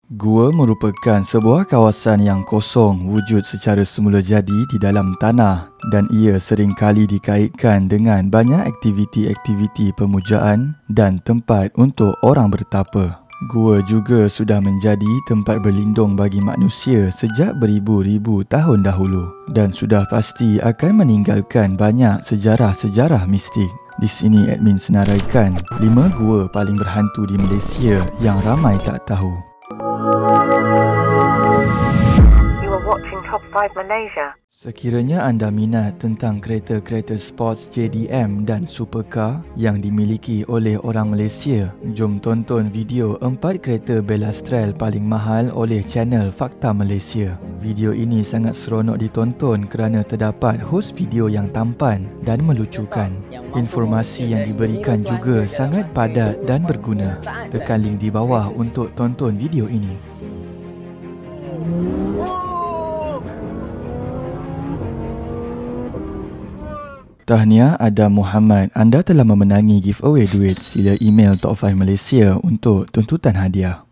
Gua merupakan sebuah kawasan yang kosong wujud secara semula jadi di dalam tanah dan ia sering kali dikaitkan dengan banyak aktiviti-aktiviti pemujaan dan tempat untuk orang bertapa. Gua juga sudah menjadi tempat berlindung bagi manusia sejak beribu-ribu tahun dahulu dan sudah pasti akan meninggalkan banyak sejarah-sejarah mistik. Di sini admin senaraikan 5 gua paling berhantu di Malaysia yang ramai tak tahu. You are watching Top 5 Malaysia. Sekiranya anda minat tentang kereta-kereta sports JDM dan supercar yang dimiliki oleh orang Malaysia, jom tonton video 4 kereta Belastrel paling mahal oleh channel Fakta Malaysia. Video ini sangat seronok ditonton kerana terdapat hos video yang tampan dan melucukan. Informasi yang diberikan juga sangat padat dan berguna. Tekan link di bawah untuk tonton video ini. Tahniah Adam Muhammad, anda telah memenangi giveaway duit. Sila email Top 5 Malaysia untuk tuntutan hadiah.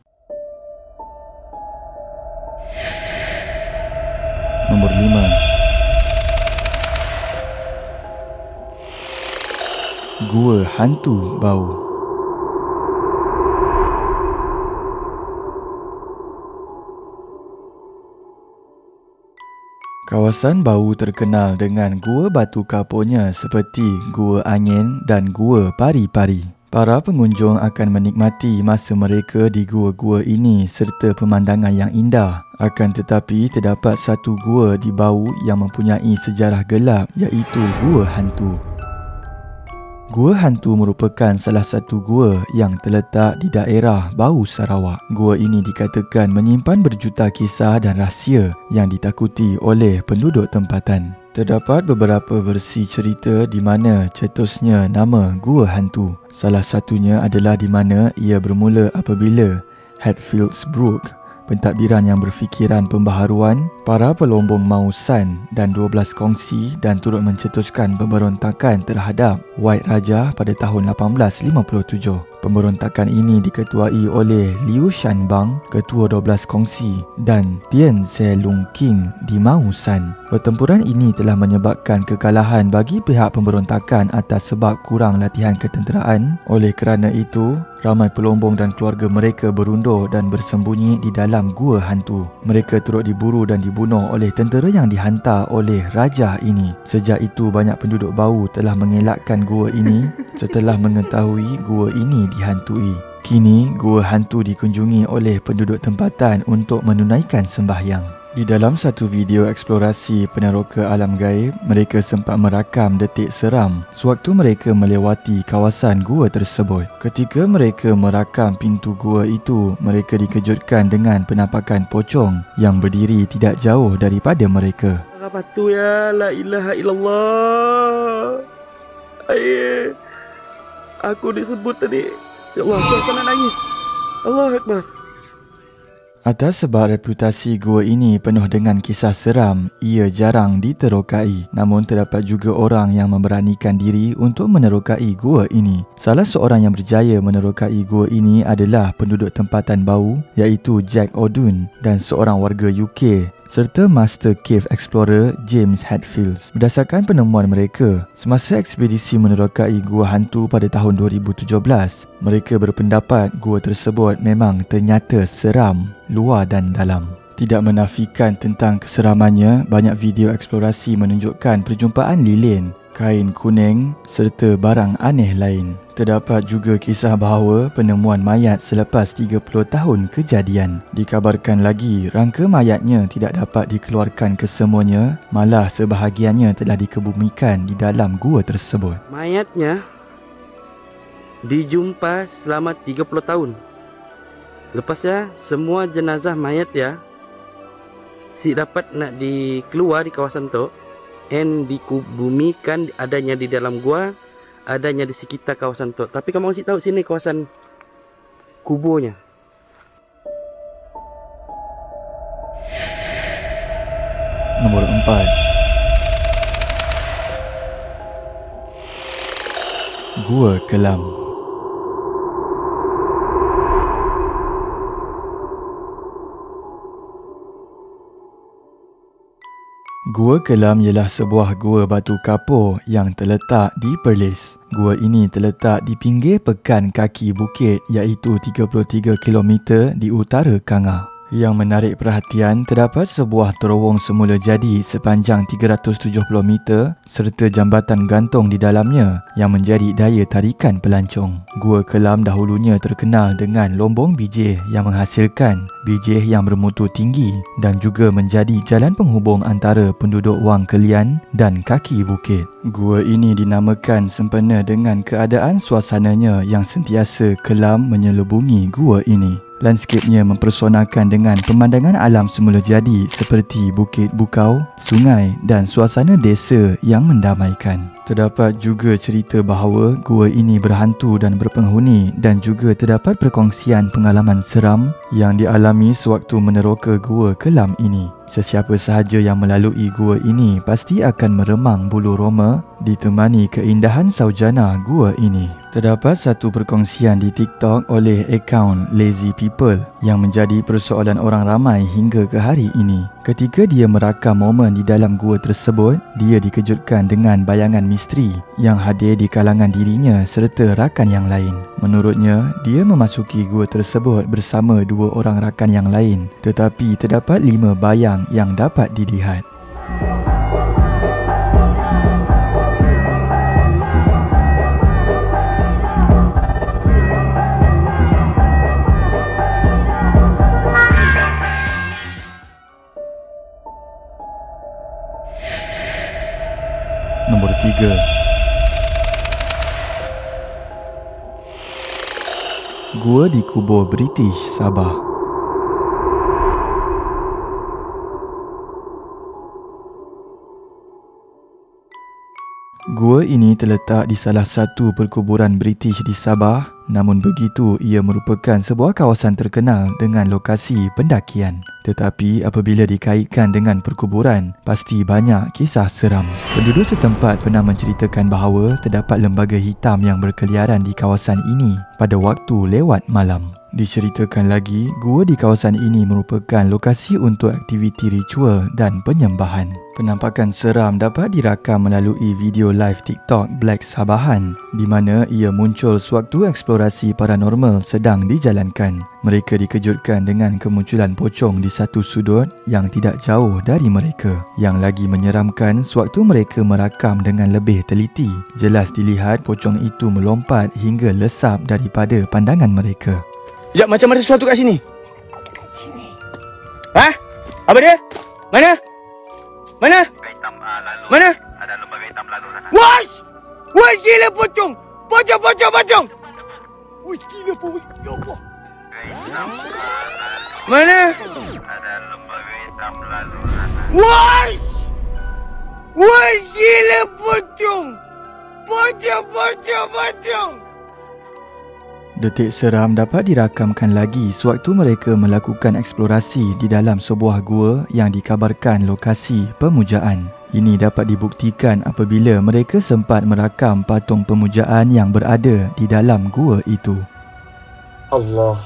Nombor 5. Gua Hantu Bau. Kawasan Bau terkenal dengan gua batu kapurnya seperti Gua Angin dan Gua Pari-Pari. Para pengunjung akan menikmati masa mereka di gua-gua ini serta pemandangan yang indah. Akan tetapi terdapat satu gua di Bau yang mempunyai sejarah gelap iaitu Gua Hantu. Gua Hantu merupakan salah satu gua yang terletak di daerah Bau, Sarawak. Gua ini dikatakan menyimpan berjuta kisah dan rahsia yang ditakuti oleh penduduk tempatan. Terdapat beberapa versi cerita di mana cetusnya nama Gua Hantu. Salah satunya adalah di mana ia bermula apabila Hatfields Brook, pentadbiran yang berfikiran pembaharuan, para pelombong Mausan dan 12 kongsi dan turut mencetuskan pemberontakan terhadap White Raja pada tahun 1857. Pemberontakan ini diketuai oleh Liu Shanbang, ketua 12 kongsi, dan Tian Selung King di Mausan. Pertempuran ini telah menyebabkan kekalahan bagi pihak pemberontakan atas sebab kurang latihan ketenteraan. Oleh kerana itu, ramai pelombong dan keluarga mereka berundur dan bersembunyi di dalam Gua Hantu. Mereka turut diburu dan dibunuh oleh tentera yang dihantar oleh raja ini. Sejak itu, banyak penduduk Bau telah mengelakkan gua ini setelah mengetahui gua ini dihantui. Kini, Gua Hantu dikunjungi oleh penduduk tempatan untuk menunaikan sembahyang. Di dalam satu video eksplorasi peneroka alam gaib, mereka sempat merakam detik seram sewaktu mereka melewati kawasan gua tersebut. Ketika mereka merakam pintu gua itu, mereka dikejutkan dengan penampakan pocong yang berdiri tidak jauh daripada mereka. Apa tu ya? La ilaha illallah. Aku disebut tadi. Ya Allah, aku nak nangis. Allahu Akbar. Atas sebab reputasi gua ini penuh dengan kisah seram, ia jarang diterokai. Namun terdapat juga orang yang memberanikan diri untuk menerokai gua ini. Salah seorang yang berjaya menerokai gua ini adalah penduduk tempatan Bau iaitu Jack O'Dun dan seorang warga UK serta Master Cave Explorer James Hatfields. Berdasarkan penemuan mereka, semasa ekspedisi menerokai Gua Hantu pada tahun 2017, mereka berpendapat gua tersebut memang ternyata seram, luar dan dalam. Tidak menafikan tentang keseramannya, banyak video eksplorasi menunjukkan perjumpaan lilin, kain kuning serta barang aneh lain. Terdapat juga kisah bahawa penemuan mayat selepas 30 tahun kejadian. Dikabarkan lagi, rangka mayatnya tidak dapat dikeluarkan kesemuanya, malah sebahagiannya telah dikebumikan di dalam gua tersebut. Mayatnya dijumpa selama 30 tahun. Lepasnya semua jenazah mayat ya si dapat nak dikeluar di kawasan tu and dikubumikan adanya di dalam gua, adanya di sekitar kawasan tu. Tapi kamu mesti tahu sini kawasan kuburnya. Nombor 4. Gua Kelam. Gua Kelam ialah sebuah gua batu kapur yang terletak di Perlis. Gua ini terletak di pinggir pekan kaki bukit iaitu 33 km di utara Kangah. Yang menarik perhatian, terdapat sebuah terowong semula jadi sepanjang 370 meter serta jambatan gantung di dalamnya yang menjadi daya tarikan pelancong. Gua Kelam dahulunya terkenal dengan lombong bijih yang menghasilkan bijih yang bermutu tinggi dan juga menjadi jalan penghubung antara penduduk Wang Kelian dan kaki bukit. Gua ini dinamakan sempena dengan keadaan suasananya yang sentiasa kelam menyelubungi gua ini. Lanskipnya mempersonakan dengan pemandangan alam semula jadi seperti bukit bukau, sungai dan suasana desa yang mendamaikan. Terdapat juga cerita bahawa gua ini berhantu dan berpenghuni dan juga terdapat perkongsian pengalaman seram yang dialami sewaktu meneroka Gua Kelam ini. Sesiapa sahaja yang melalui gua ini pasti akan meremang bulu roma ditemani keindahan saujana gua ini. Terdapat satu perkongsian di TikTok oleh akaun Lazy People yang menjadi persoalan orang ramai hingga ke hari ini. Ketika dia merakam momen di dalam gua tersebut, dia dikejutkan dengan bayangan misteri yang hadir di kalangan dirinya serta rakan yang lain. Menurutnya, dia memasuki gua tersebut bersama 2 orang rakan yang lain, tetapi terdapat 5 bayang yang dapat dilihat. Nombor 3. Gua dikubur British Sabah. Gua ini terletak di salah satu perkuburan British di Sabah. Namun begitu, ia merupakan sebuah kawasan terkenal dengan lokasi pendakian. Tetapi apabila dikaitkan dengan perkuburan, pasti banyak kisah seram. Penduduk setempat pernah menceritakan bahawa terdapat lembaga hitam yang berkeliaran di kawasan ini pada waktu lewat malam. Diceritakan lagi, gua di kawasan ini merupakan lokasi untuk aktiviti ritual dan penyembahan. Penampakan seram dapat dirakam melalui video live TikTok Black Sabahan di mana ia muncul sewaktu eksplorasi paranormal sedang dijalankan. Mereka dikejutkan dengan kemunculan pocong di satu sudut yang tidak jauh dari mereka. Yang lagi menyeramkan, sewaktu mereka merakam dengan lebih teliti, jelas dilihat pocong itu melompat hingga lesap daripada pandangan mereka. Sekejap, macam ada sesuatu kat sini. Hah? Apa dia? Mana? Mana? Mana? Ada lembaga hitam lalu sana. Wais! Wais, gila pocong! Pocong, pocong, pocong! Wais, gila pocong! Ya Allah! Mana? Ada lembaga hitam lalu sana. Wais! Wais, gila pocong! Pocong, pocong, pocong! Detik seram dapat dirakamkan lagi sewaktu mereka melakukan eksplorasi di dalam sebuah gua yang dikabarkan lokasi pemujaan. Ini dapat dibuktikan apabila mereka sempat merakam patung pemujaan yang berada di dalam gua itu. Allah.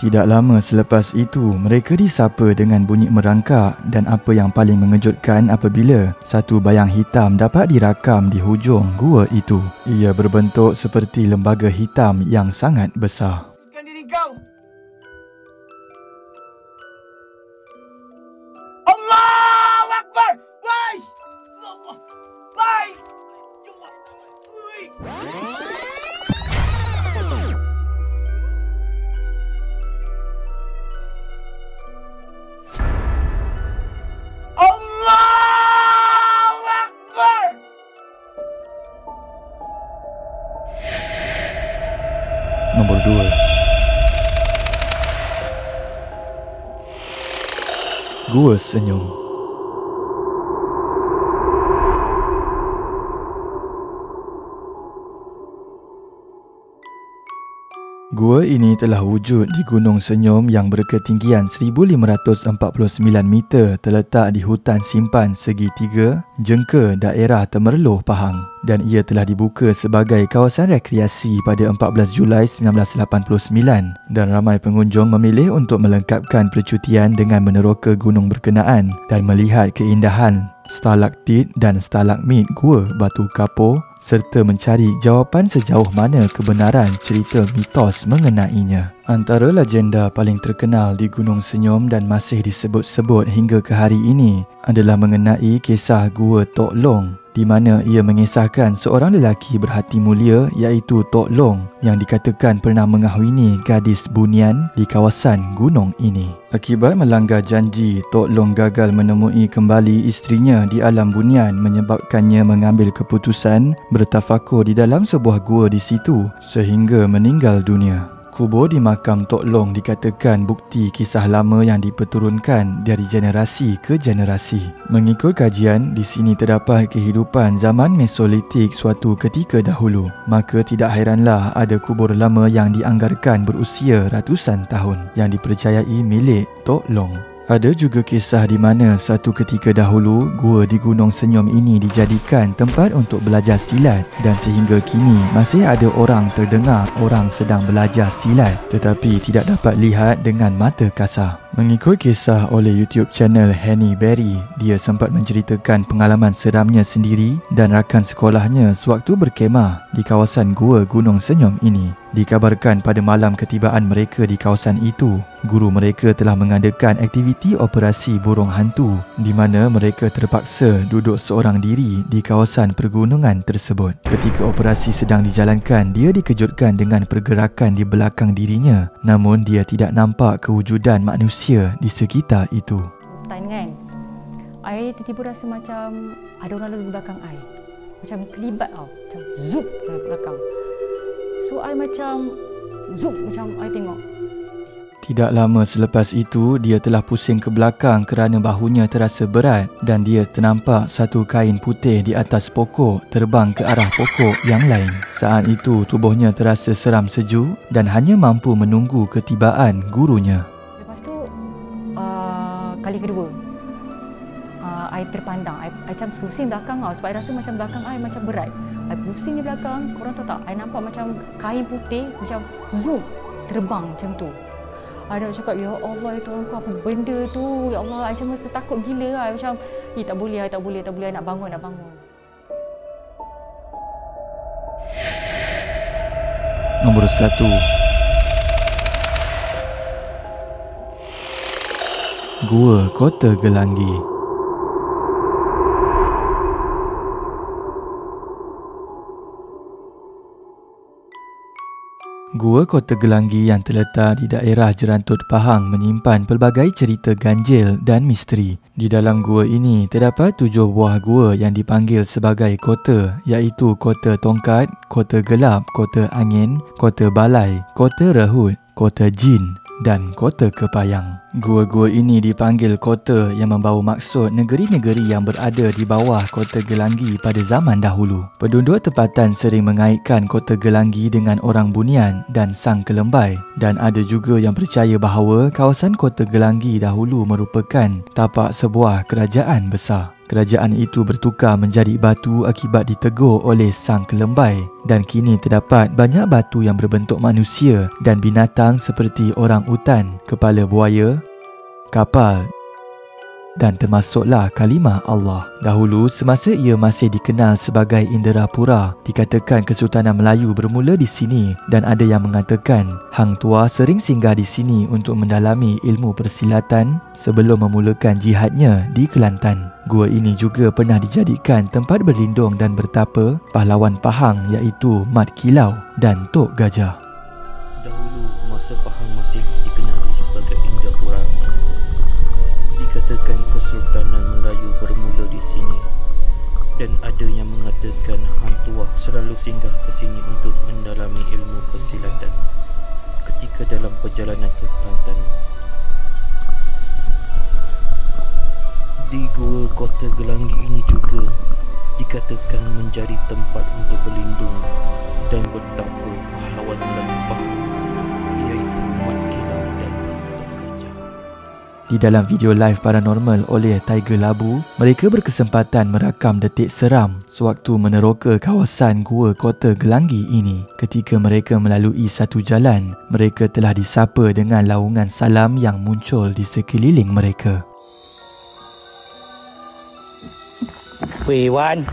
Tidak lama selepas itu, mereka disapa dengan bunyi merangkak dan apa yang paling mengejutkan apabila satu bayang hitam dapat dirakam di hujung gua itu. Ia berbentuk seperti lembaga hitam yang sangat besar. Ikan diri kau. Allahu Akbar. Wais. Allah. Wais. Ya Allah. Ui. Allahu Akbar. Nombor 2. Gua Senyum. Gua ini telah wujud di Gunung Senyum yang berketinggian 1549 meter terletak di hutan simpan segitiga jengka daerah Temerloh, Pahang, dan ia telah dibuka sebagai kawasan rekreasi pada 14 Julai 1989 dan ramai pengunjung memilih untuk melengkapkan percutian dengan meneroka gunung berkenaan dan melihat keindahan stalaktit dan stalagmit Gua Batu Kapur serta mencari jawapan sejauh mana kebenaran cerita mitos mengenainya. Antara legenda paling terkenal di Gunung Senyum dan masih disebut-sebut hingga ke hari ini adalah mengenai kisah Gua Tok Long, di mana ia mengisahkan seorang lelaki berhati mulia iaitu Tok Long yang dikatakan pernah mengahwini gadis bunian di kawasan gunung ini. Akibat melanggar janji, Tok Long gagal menemui kembali isterinya di alam bunian menyebabkannya mengambil keputusan bertafakur di dalam sebuah gua di situ sehingga meninggal dunia. Kubur di makam Tok Long dikatakan bukti kisah lama yang diperturunkan dari generasi ke generasi. Mengikut kajian, di sini terdapat kehidupan zaman Mesolitik suatu ketika dahulu. Maka tidak hairanlah ada kubur lama yang dianggarkan berusia ratusan tahun yang dipercayai milik Tok Long. Ada juga kisah di mana satu ketika dahulu gua di Gunung Senyum ini dijadikan tempat untuk belajar silat dan sehingga kini masih ada orang terdengar orang sedang belajar silat tetapi tidak dapat lihat dengan mata kasar. Mengikut kisah oleh YouTube channel Henny Berry, dia sempat menceritakan pengalaman seramnya sendiri dan rakan sekolahnya sewaktu berkemah di kawasan Gua Gunung Senyum ini. Dikabarkan pada malam ketibaan mereka di kawasan itu, guru mereka telah mengadakan aktiviti operasi burung hantu di mana mereka terpaksa duduk seorang diri di kawasan pergunungan tersebut. Ketika operasi sedang dijalankan, dia dikejutkan dengan pergerakan di belakang dirinya, namun dia tidak nampak kewujudan manusia di sekitar itu. Hutan kan, I tiba-tiba rasa macam ada orang lalu di belakang I, macam kelibat tau, macam zup ke belakang. So I macam zup, macam I tengok. Tidak lama selepas itu, dia telah pusing ke belakang kerana bahunya terasa berat dan dia ternampak satu kain putih di atas pokok terbang ke arah pokok yang lain. Saat itu, tubuhnya terasa seram sejuk dan hanya mampu menunggu ketibaan gurunya. Lepas tu, kali kedua, I terpandang. I macam pusing belakang tau, sebab I rasa macam belakang I macam berat. I pusing di belakang, korang tahu tak, I nampak macam kain putih macam zoom terbang macam tu. I nak cakap, ya Allah, itu aku apa benda tu, ya Allah, I macam rasa takut gila. I macam, tak boleh, I nak bangun. Nombor 1. Gua Kota Gelanggi. Gua Kota Gelanggi yang terletak di daerah Jerantut, Pahang menyimpan pelbagai cerita ganjil dan misteri. Di dalam gua ini terdapat 7 buah gua yang dipanggil sebagai kota, iaitu Kota Tongkat, Kota Gelap, Kota Angin, Kota Balai, Kota Rehut, Kota Jin dan Kota Kepayang. Gua-gua ini dipanggil kota yang membawa maksud negeri-negeri yang berada di bawah Kota Gelanggi pada zaman dahulu. Penduduk tempatan sering mengaitkan Kota Gelanggi dengan orang bunian dan sang kelembai, dan ada juga yang percaya bahawa kawasan Kota Gelanggi dahulu merupakan tapak sebuah kerajaan besar. Kerajaan itu bertukar menjadi batu akibat ditegur oleh sang kelembai dan kini terdapat banyak batu yang berbentuk manusia dan binatang seperti orang utan, kepala buaya, kapal dan termasuklah kalimah Allah. Dahulu semasa ia masih dikenal sebagai Inderapura, dikatakan Kesultanan Melayu bermula di sini dan ada yang mengatakan Hang Tuah sering singgah di sini untuk mendalami ilmu persilatan sebelum memulakan jihadnya di Kelantan. Gua ini juga pernah dijadikan tempat berlindung dan bertapa pahlawan Pahang iaitu Mat Kilau dan Tok Gajah. Dahulu masa Pahang masih dikenali sebagai Inderapura, dikatakan Kesultanan Melayu bermula di sini dan ada yang mengatakan Hang Tuah selalu singgah ke sini untuk mendalami ilmu persilatan ketika dalam perjalanan ke Kelantan. Di Gua Kota Gelanggi ini juga dikatakan menjadi tempat untuk berlindung dan bertapa pahlawan Melayu Pahang Di dalam video live paranormal oleh Tiger Labu, mereka berkesempatan merakam detik seram sewaktu meneroka kawasan Gua Kota Gelanggi ini. Ketika mereka melalui satu jalan, mereka telah disapa dengan laungan salam yang muncul di sekeliling mereka. Weh, Wan.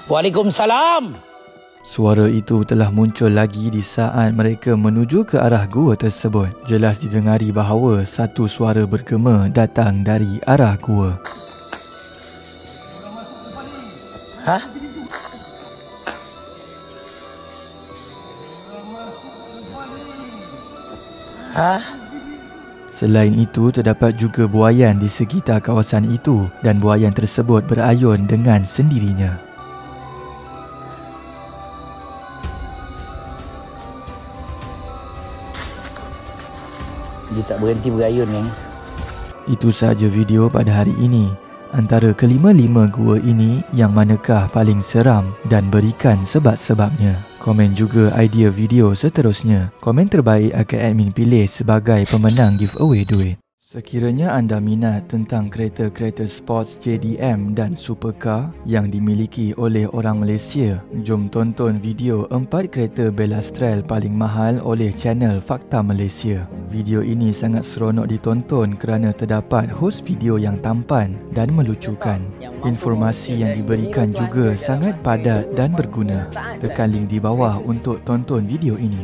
Waalaikumsalam. Suara itu telah muncul lagi di saat mereka menuju ke arah gua tersebut. Jelas didengari bahawa satu suara bergema datang dari arah gua. Hah? Hah? Selain itu, terdapat juga buaian di sekitar kawasan itu dan buaian tersebut berayun dengan sendirinya. Dia tak berhenti berayun kan? Itu sahaja video pada hari ini. Antara kelima-lima gua ini, yang manakah paling seram dan berikan sebab-sebabnya. Komen juga idea video seterusnya. Komen terbaik akan admin pilih sebagai pemenang giveaway duit. Sekiranya anda minat tentang kereta-kereta sports JDM dan supercar yang dimiliki oleh orang Malaysia, jom tonton video 4 kereta Belastrel paling mahal oleh channel Fakta Malaysia. Video ini sangat seronok ditonton kerana terdapat hos video yang tampan dan melucukan. Informasi yang diberikan juga sangat padat dan berguna. Tekan link di bawah untuk tonton video ini.